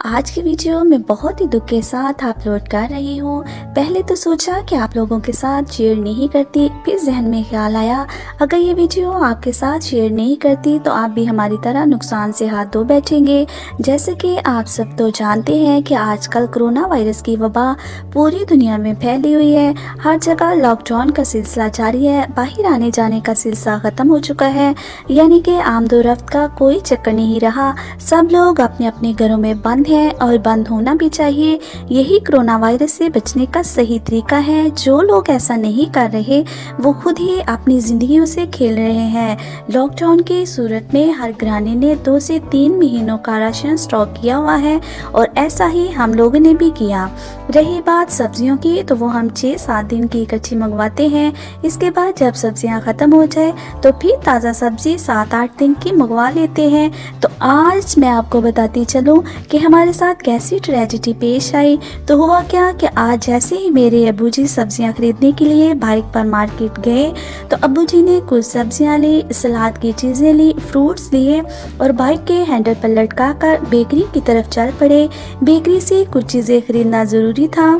आज की वीडियो मैं बहुत ही दुख के साथ अपलोड कर रही हूँ। पहले तो सोचा कि आप लोगों के साथ शेयर नहीं करती, फिर जहन में ख्याल आया अगर ये वीडियो आपके साथ शेयर नहीं करती तो आप भी हमारी तरह नुकसान से हाथ धो बैठेंगे। जैसे कि आप सब तो जानते हैं कि आजकल कोरोना वायरस की वबा पूरी दुनिया में फैली हुई है। हर जगह लॉकडाउन का सिलसिला जारी है, बाहर आने जाने का सिलसिला ख़त्म हो चुका है, यानी कि आमदोरफ्त का कोई चक्कर नहीं रहा। सब लोग अपने अपने घरों में बंद हैं और बंद होना भी चाहिए। यही कोरोना वायरस से बचने का सही तरीका है। जो लोग ऐसा नहीं कर रहे वो खुद ही अपनी जिंदगियों से खेल रहे हैं। लॉकडाउन की सूरत में हर घराने ने 2 से 3 महीनों का राशन स्टॉक किया हुआ है और ऐसा ही हम लोगों ने भी किया। रही बात सब्जियों की तो वो हम 6-7 दिन की इकट्ठी मंगवाते हैं। इसके बाद जब सब्जियां ख़त्म हो जाए तो फिर ताज़ा सब्जी 7-8 दिन की मंगवा लेते हैं। तो आज मैं आपको बताती चलूँ कि हमारे साथ कैसी ट्रेजेडी पेश आई। तो हुआ क्या कि आज जैसे ही मेरे अब्बू जी सब्जियां खरीदने के लिए बाइक पर मार्केट गए तो अब्बू जी ने कुछ सब्जियां ली, सलाद की चीज़ें ली, फ्रूट्स लिए और बाइक के हैंडल पर लटका कर बेकरी की तरफ चल पड़े। बेकरी से कुछ चीज़ें खरीदना ज़रूरी था।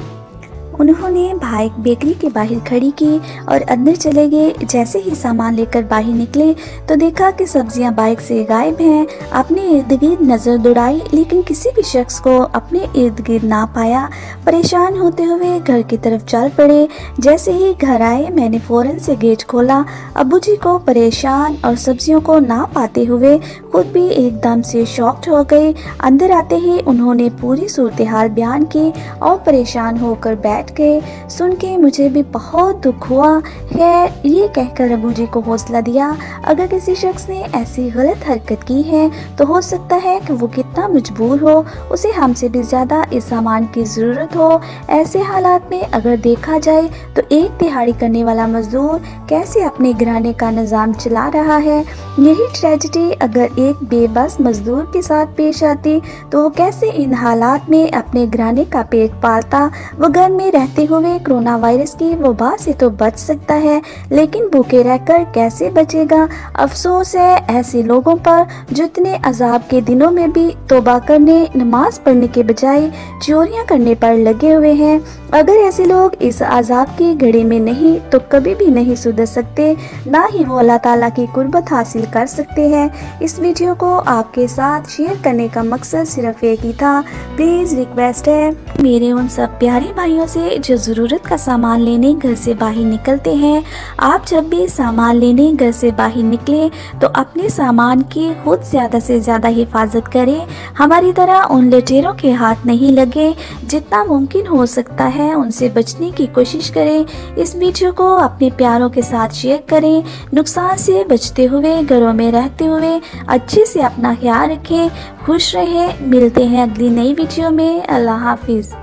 उन्होंने बाइक बेकरी के बाहर खड़ी की और अंदर चले गए। जैसे ही सामान लेकर बाहर निकले तो देखा कि सब्जियां बाइक से गायब हैं। अपने इर्द गिर्द नज़र दौड़ाई लेकिन किसी भी शख्स को अपने इर्द गिर्द ना पाया। परेशान होते हुए घर की तरफ चल पड़े। जैसे ही घर आए मैंने फ़ौरन से गेट खोला। अब्बू जी को परेशान और सब्जियों को ना पाते हुए खुद भी एकदम से शॉक्ड हो गए। अंदर आते ही उन्होंने पूरी सूरत हाल बयान की और परेशान होकर बैठ गए। सुन के मुझे भी बहुत दुख हुआ है। ये कहकर अब्बू जी को हौसला दिया अगर किसी शख्स ने ऐसी गलत हरकत की है तो हो सकता है कि वो कितना मजबूर हो, उसे हमसे भी ज़्यादा इस सामान की ज़रूरत हो। ऐसे हालात में अगर देखा जाए तो एक दिहाड़ी करने वाला मजदूर कैसे अपने घराने का निज़ाम चला रहा है। यही ट्रेजेडी अगर एक बेबस मजदूर के साथ पेश आती तो वो कैसे इन हालात में अपने घराने का पेट पालता। वो घर में रहते हुए कोरोना वायरस की वबा से तो बच सकता है लेकिन भूखे रहकर कैसे बचेगा। अफसोस है ऐसे लोगों पर जो इतने अजाब के दिनों में भी तौबा करने, नमाज पढ़ने के बजाय चोरियां करने पर लगे हुए हैं। अगर ऐसे लोग इस अजाब की घड़ी में नहीं तो कभी भी नहीं सुधर सकते, ना ही वो अल्लाह ताला की कुर्बत हासिल कर सकते हैं। इस वीडियो को आपके साथ शेयर करने का मकसद सिर्फ एक ही था। प्लीज़ रिक्वेस्ट है मेरे उन सब प्यारे भाइयों से जो ज़रूरत का सामान लेने घर से बाहर निकलते हैं, आप जब भी सामान लेने घर से बाहर निकले तो अपने सामान की खुद ज़्यादा से ज़्यादा हिफाजत करें। हमारी तरह उन लुटेरों के हाथ नहीं लगे। जितना मुमकिन हो सकता है उनसे बचने की कोशिश करें। इस वीडियो को अपने प्यारों के साथ शेयर करें। नुकसान से बचते हुए घरों में रहते हुए अच्छे से अपना ख्याल रखें। खुश रहें। मिलते हैं अगली नई वीडियो में। अल्लाह हाफिज़।